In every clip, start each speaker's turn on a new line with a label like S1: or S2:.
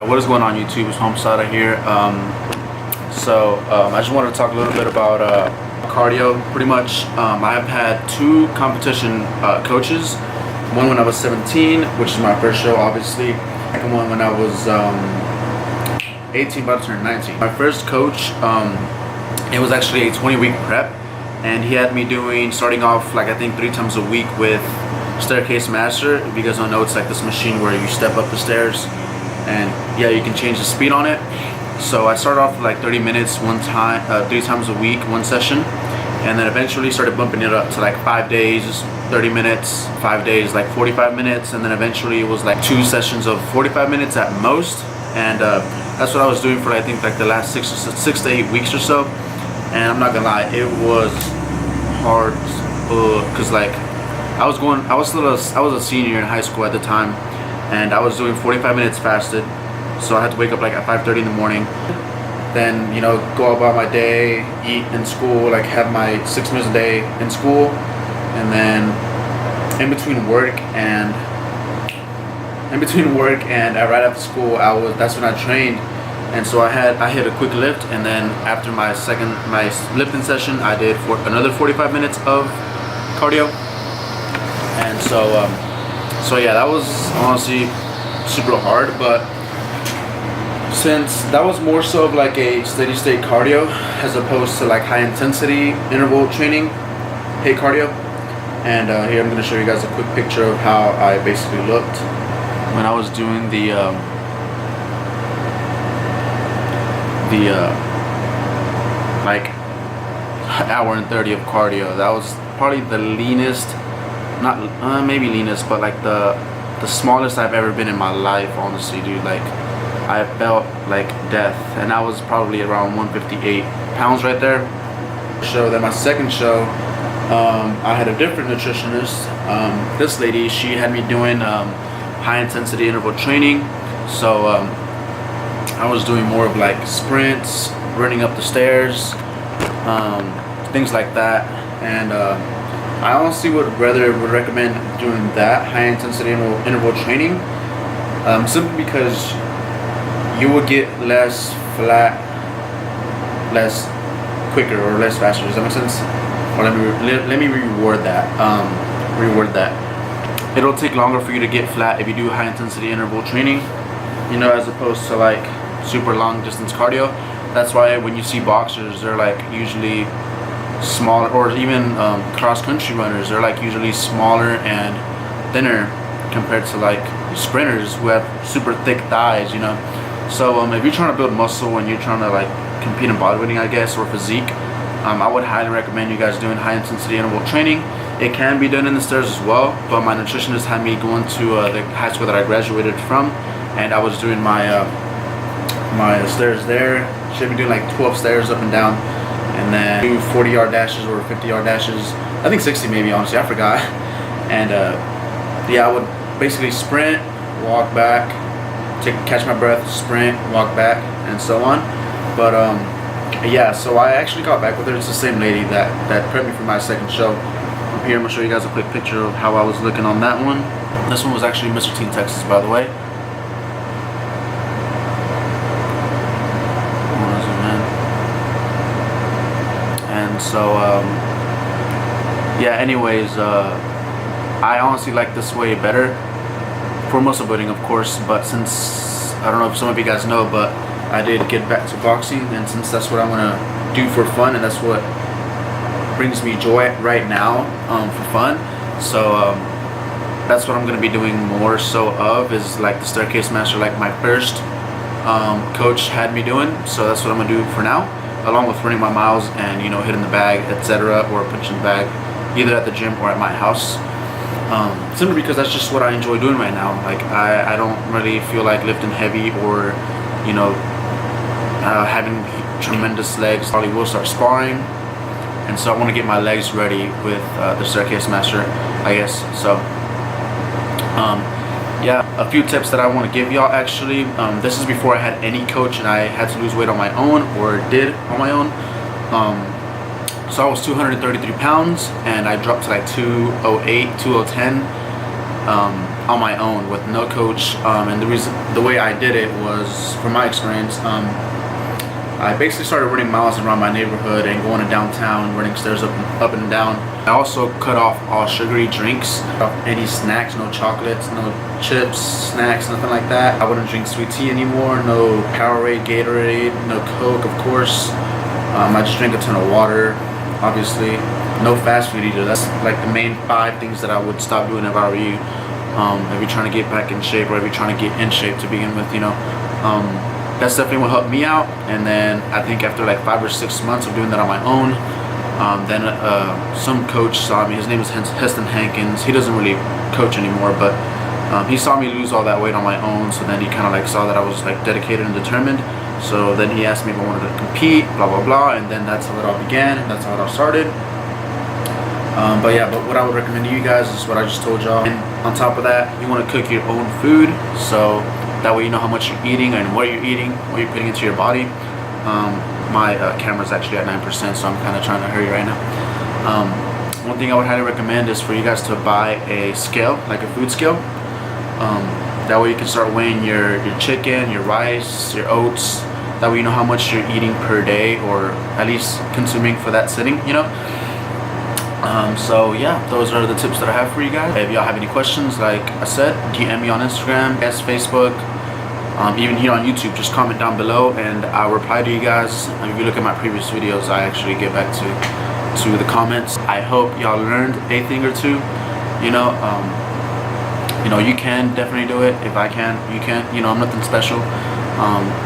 S1: What is going on YouTube? It's Homesada here. I just wanted to talk a little bit about cardio. Pretty much, I have had two competition coaches. One when I was 17, which is my first show, obviously. Second one when I was 18, about to turn 19. My first coach, it was actually a 20-week prep, and he had me starting off like I think 3 times a week with Staircase Master. If you guys don't know, it's like this machine where you step up the stairs. And yeah, you can change the speed on it. So I started off with like 30 minutes 3 times a week, one session, and then eventually started bumping it up to like 5 days, 30 minutes, 5 days, like 45 minutes, and then eventually it was like 2 sessions of 45 minutes at most. And that's what I was doing for I think like the last 6 to 8 weeks or so. And I'm not gonna lie, it was hard because like I was a senior in high school at the time. And I was doing 45 minutes fasted, so I had to wake up like at 5:30 in the morning, then go about my day, eat in school, like have my 6 meals a day in school, and then in between work and right after school that's when I trained. And so I hit a quick lift, and then after my lifting session I did another 45 minutes of cardio. And so yeah, that was honestly super hard, but since that was more so of like a steady state cardio as opposed to like high intensity interval training, HIIT cardio. And here I'm going to show you guys a quick picture of how I basically looked when I was doing the like hour and 30 of cardio. That was probably the leanest, not maybe leanest, but like the smallest I've ever been in my life, honestly, dude. Like I felt like death, and I was probably around 158 pounds right there. So then my second show, I had a different nutritionist. This lady, she had me doing high intensity interval training. So I was doing more of like sprints, running up the stairs, things like that. And I honestly would recommend doing that high intensity interval training, simply because you will get less flat, less quicker, or less faster. Does that make sense? Or let me reword that. It'll take longer for you to get flat if you do high intensity interval training, as opposed to like super long distance cardio. That's why when you see boxers, they're like usually smaller, or even cross-country runners, they're like usually smaller and thinner compared to like sprinters who have super thick thighs. So if you're trying to build muscle and you're trying to like compete in bodybuilding, I guess, or physique, I would highly recommend you guys doing high intensity interval training. It can be done in the stairs as well, but my nutritionist had me going to the high school that I graduated from, and I was doing my stairs there. She had me doing like 12 stairs up and down, and then do 40-yard dashes or 50-yard dashes. I think 60 maybe, honestly, I forgot. And yeah, I would basically sprint, walk back, catch my breath, sprint, walk back, and so on. But yeah, so I actually got back with her. It's the same lady that prepped me for my second show. Here I'm gonna show you guys a quick picture of how I was looking on that one. This one was actually Mr. Teen Texas, by the way. So yeah, anyways, I honestly like this way better for muscle building, of course. But since I don't know if some of you guys know, but I did get back to boxing, and since that's what I want to do for fun, and that's what brings me joy right now, for fun, so that's what I'm going to be doing more so of, is like the Staircase Master, like my first coach had me doing. So that's what I'm going to do for now, along with running my miles and hitting the bag, etc., or punching the bag, either at the gym or at my house. Simply because that's just what I enjoy doing right now. Like I don't really feel like lifting heavy or having tremendous legs. Probably will start sparring, and so I want to get my legs ready with the Staircase Master, I guess. So yeah, a few tips that I want to give y'all actually. This is before I had any coach and I had to lose weight on my own, or did on my own. So I was 233 pounds and I dropped to like 208, 210 on my own with no coach. And the way I did it was, from my experience, I basically started running miles around my neighborhood and going to downtown, running stairs up and down. I also cut off all sugary drinks, any snacks, no chocolates, no chips, snacks, nothing like that. I wouldn't drink sweet tea anymore, no Powerade, Gatorade, no Coke, of course. I just drink a ton of water, obviously. No fast food either. That's like the main 5 things that I would stop doing if I were you. If you're trying to get back in shape, or if you're trying to get in shape to begin with, you know. That's definitely what helped me out. And then I think after like 5 or 6 months of doing that on my own, then some coach saw me. His name is Heston Hankins. He doesn't really coach anymore, but he saw me lose all that weight on my own. So then he kind of like saw that I was like dedicated and determined. So then he asked me if I wanted to compete, blah blah blah, and then that's how it all began. That's how it all started. But yeah, but what I would recommend to you guys is what I just told y'all. And on top of that, you want to cook your own food, so that way you know how much you're eating and what you're eating, what you're putting into your body. My camera's actually at 9%, so I'm kind of trying to hurry right now. One thing I would highly recommend is for you guys to buy a scale, like a food scale. That way you can start weighing your chicken, your rice, your oats. That way you know how much you're eating per day, or at least consuming for that sitting, you know. So yeah, those are the tips that I have for you guys. If y'all have any questions, like I said, DM me on Instagram, yes, Facebook, even here on YouTube. Just comment down below and I'll reply to you guys. If you look at my previous videos, I actually get back to the comments. I hope y'all learned a thing or two. You know, you can definitely do it. If I can, you can. You know, I'm nothing special.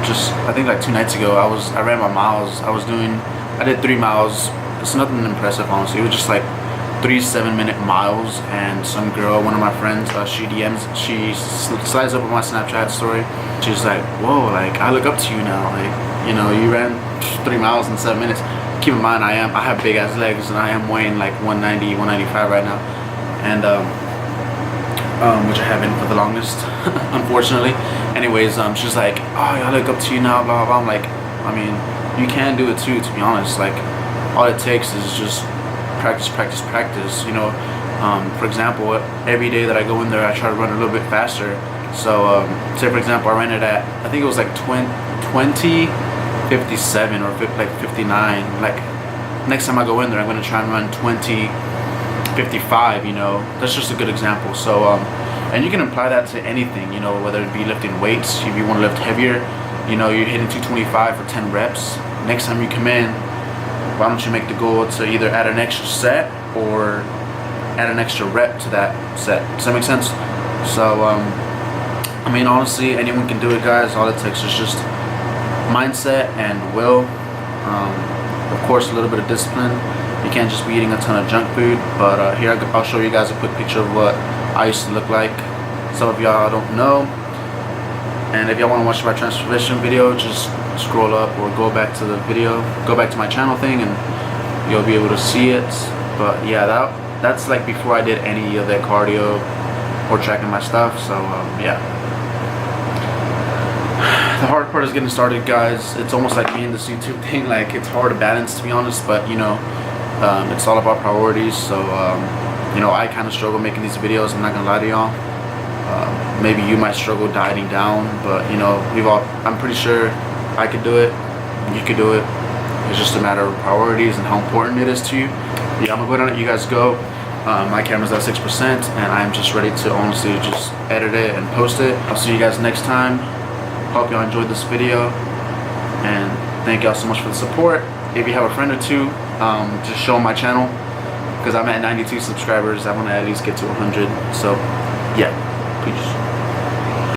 S1: Just I think like 2 nights ago, I ran my miles. I did 3 miles. It's nothing impressive, honestly. It was just like 3 7-minute miles, and some girl, one of my friends, she slides up on my Snapchat story. She's like, whoa, like, I look up to you now. Like, you know, you ran 3 miles in 7 minutes. Keep in mind, I have big ass legs, and I am weighing like 190, 195 right now. And, which I haven't for the longest, unfortunately. Anyways, she's like, oh, I look up to you now, blah, blah, blah. I'm like, I mean, you can do it too, to be honest. Like, all it takes is just practice, you know. For example, every day that I go in there, I try to run a little bit faster. So say for example, I ran it at, I think it was like 20:57 or like 59. Like next time I go in there, I'm going to try and run 20:55, you know. That's just a good example. So and you can apply that to anything, you know, whether it be lifting weights. If you want to lift heavier, you know, you're hitting 225 for 10 reps. Next time you come in, why don't you make the goal to either add an extra set or add an extra rep to that set? Does that make sense? So, I mean, honestly, anyone can do it, guys. All it takes is just mindset and will. Of course, a little bit of discipline. You can't just be eating a ton of junk food. But here, I'll show you guys a quick picture of what I used to look like. Some of y'all don't know. And if y'all want to watch my transformation video, just scroll up or go back to the video, go back to my channel thing, and you'll be able to see it. But yeah, that's like before I did any of that cardio or tracking my stuff. So yeah, the hard part is getting started, guys. It's almost like me and this YouTube thing. Like, it's hard to balance, to be honest, but you know, it's all about priorities. So you know, I kind of struggle making these videos, I'm not gonna lie to y'all. Maybe you might struggle dieting down, but you know, I'm pretty sure I could do it, you could do it. It's just a matter of priorities and how important it is to you. Yeah, I'm gonna go down and let you guys go. My camera's at 6%, and I'm just ready to honestly just edit it and post it. I'll see you guys next time. Hope y'all enjoyed this video, and thank y'all so much for the support. If you have a friend or two, just show them my channel, because I'm at 92 subscribers. I want to at least get to 100. So yeah, peace.